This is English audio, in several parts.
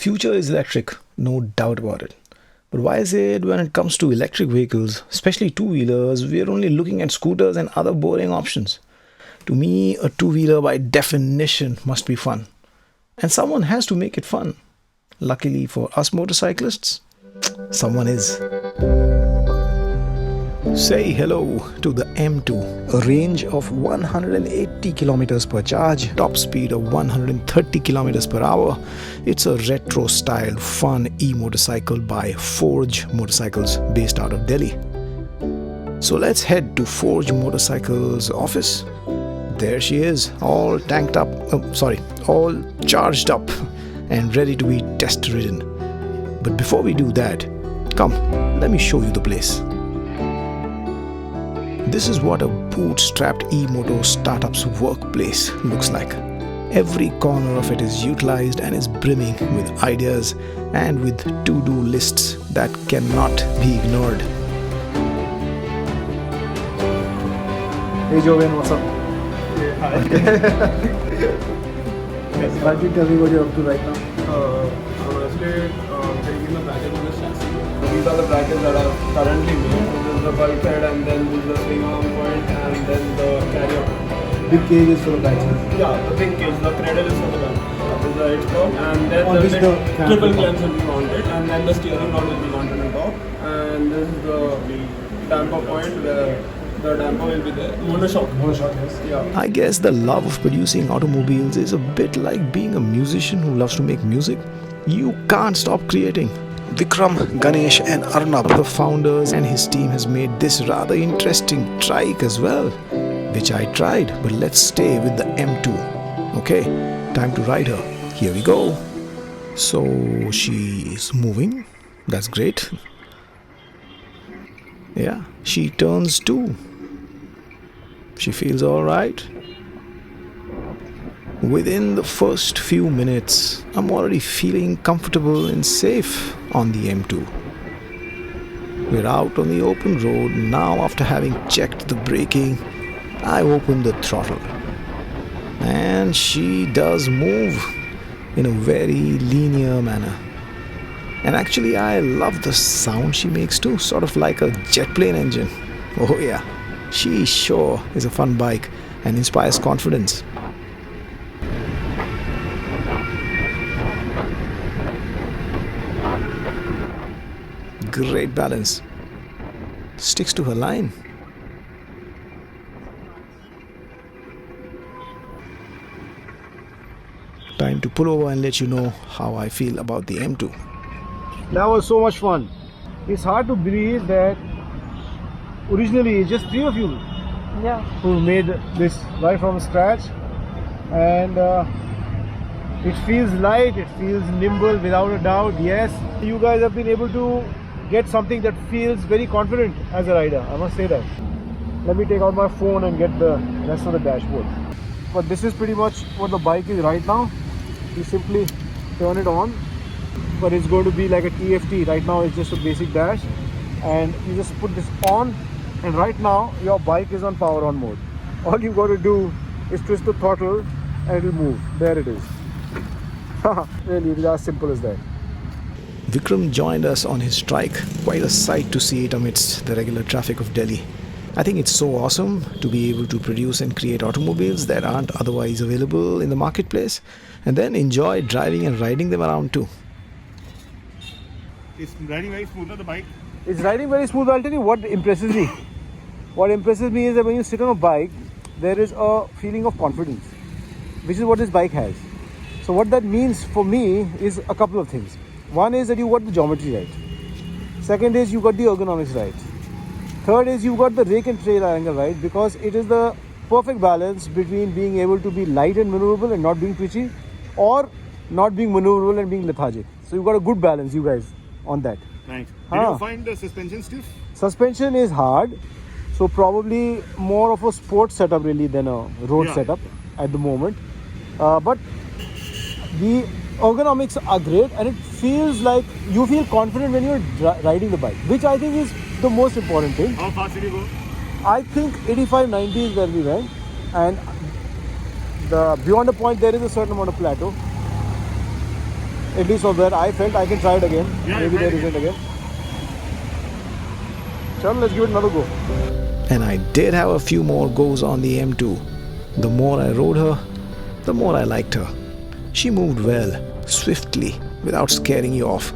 future is electric, no doubt about it. But why is it when it comes to electric vehicles, especially two-wheelers, we are only looking at scooters and other boring options? To me, a two-wheeler by definition must be fun. And someone has to make it fun. Luckily for us motorcyclists, someone is. Say hello to the M2, a range of 180 kilometers per charge, top speed of 130 kilometers per hour. It's a retro style fun e-motorcycle by Forge Motorcycles based out of Delhi. So let's head to Forge Motorcycles office. There she is, all tanked up, all charged up and ready to be test ridden. But before we do that, come, let me show you the place. This is what a bootstrapped e-moto startup's workplace looks like. Every corner of it is utilized and is brimming with ideas and with to-do lists that cannot be ignored. Hey Joven, what's up? Hi. Why don't you tell me what you're up to right now? I'm actually taking the bracket on the chassis. These are the brackets that are currently made. This is the bulkhead, and then this is the swing arm point, and then the carrier. Big cage is for the backside. Yeah, the big cage, the cradle is for the back. That is the edge curve, and then On the which the triple clamps will be mounted, and then the steering rod will be mounted on top, and this is the damper point where the damper will be there. Monoshock. Monoshock, yes. Yeah. I guess the love of producing automobiles is a bit like being a musician who loves to make music. You can't stop creating. Vikram, Ganesh and Arnab, the founders, and his team has made this rather interesting trike as well, which I tried, but let's stay with the M2. Okay, time to ride her. Here we go. So she is moving. That's great. Yeah, she turns too. She feels all right. Within the first few minutes, I'm already feeling comfortable and safe on the M2. We're out on the open road now. After having checked the braking, I open the throttle. And she does move in a very linear manner. And actually, I love the sound she makes too, sort of like a jet plane engine. Oh yeah, she sure is a fun bike and inspires confidence. Great balance. Sticks to her line. Time to pull over and let you know how I feel about the M2. That was so much fun. It's hard to believe that originally it's just three of you who made this right from scratch, and it feels light, it feels nimble without a doubt. Yes, you guys have been able to get something that feels very confident as a rider, I must say that. Let me take out my phone and get the rest of the dashboard. But this is pretty much what the bike is right now. You simply turn it on, but it's going to be like a TFT. Right now it's just a basic dash, and you just put this on, and right now your bike is on power on mode. All you got to do is twist the throttle and it will move. There it is. Really, it is as simple as that. Vikram joined us on his trike. Quite a sight to see it amidst the regular traffic of Delhi. I think it's so awesome to be able to produce and create automobiles that aren't otherwise available in the marketplace, and then enjoy driving and riding them around too. It's riding very smooth on the bike. It's riding very smooth. I'll tell you what impresses me. What impresses me is that when you sit on a bike, there is a feeling of confidence, which is what this bike has. So what that means for me is a couple of things. One is that you got the geometry right. Second is you got the ergonomics right. Third is you got the rake and trail angle right, because it is the perfect balance between being able to be light and maneuverable and not being twitchy, or not being maneuverable and being lethargic. So you got a good balance, you guys, on that. Thanks. Did you find the suspension stiff? Suspension is hard, so probably more of a sports setup really than a road setup at the moment. But the ergonomics are great, and it feels like you feel confident when you're riding the bike, which I think is the most important thing. How fast did you go? I think 85-90 is where we went, and beyond the point there is a certain amount of plateau. at least of that I felt. I can try it again. Yeah, Maybe try there it isn't again. Chalo, let's give it another go. And I did have a few more goes on the M2. The more I rode her, the more I liked her. She moved well, swiftly, without scaring you off.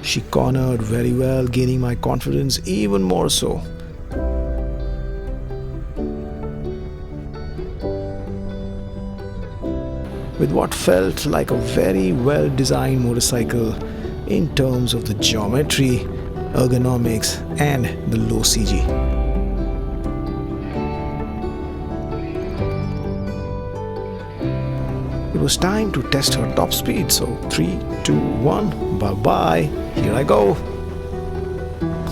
She cornered very well, gaining my confidence even more so. With what felt like a very well designed motorcycle in terms of the geometry, ergonomics, and the low CG. It was time to test her top speed, so 3, 2, 1, bye bye. Here I go.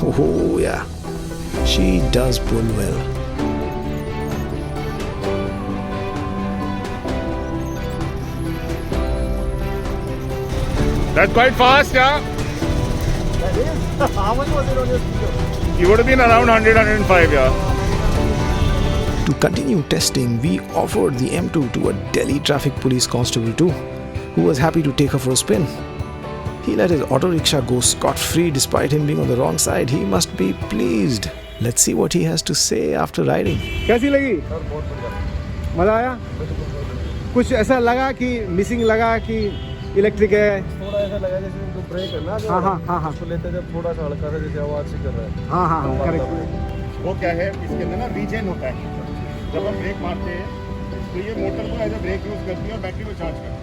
Oh, yeah, she does pull well. That's quite fast, yeah. That is. How much was it on your speaker? You would have been around 100, 105, yeah. To continue testing, we offered the M2 to a Delhi traffic police constable too, who was happy to take her for a spin. He let his auto rickshaw go scot-free despite him being on the wrong side. He must be pleased. Let's see what he has to say after riding. कैसी लगी? मजा आया? कुछ ऐसा लगा कि missing लगा कि इलेक्ट्रिक है? थोड़ा ऐसा लगा जैसे इनको ब्रेक है ना, जो हाँ उसको लेते जब थोड़ा सा हल्का सा जैसे आवाज सी कर रहा है। हाँ करेक्ट। वो क्या है, इसके अंदर ना रीजन होता है। जब हम ब्रेक मारते हैं तो ये मोटर को एज अ ब्रेक यूज करती है और बैटरी को चार्ज करती है।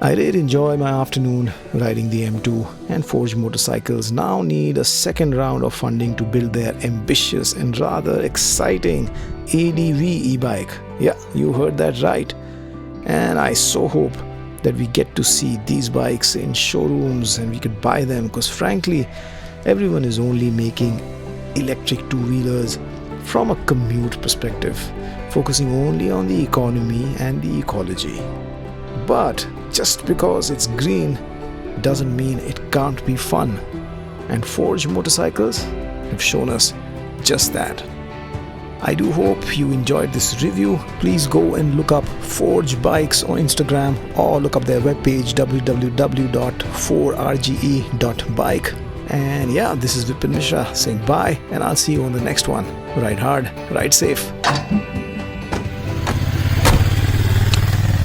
I did enjoy my afternoon riding the M2, and Forge Motorcycles now need a second round of funding to build their ambitious and rather exciting ADV e-bike. Yeah, you heard that right. And I so hope that we get to see these bikes in showrooms and we could buy them, because frankly, everyone is only making electric two-wheelers from a commute perspective, focusing only on the economy and the ecology. But just because it's green doesn't mean it can't be fun. And Forge Motorcycles have shown us just that. I do hope you enjoyed this review. Please go and look up Forge Bikes on Instagram or look up their webpage www.4rge.bike. And yeah, this is Vikram saying bye, and I'll see you on the next one. Ride hard, ride safe.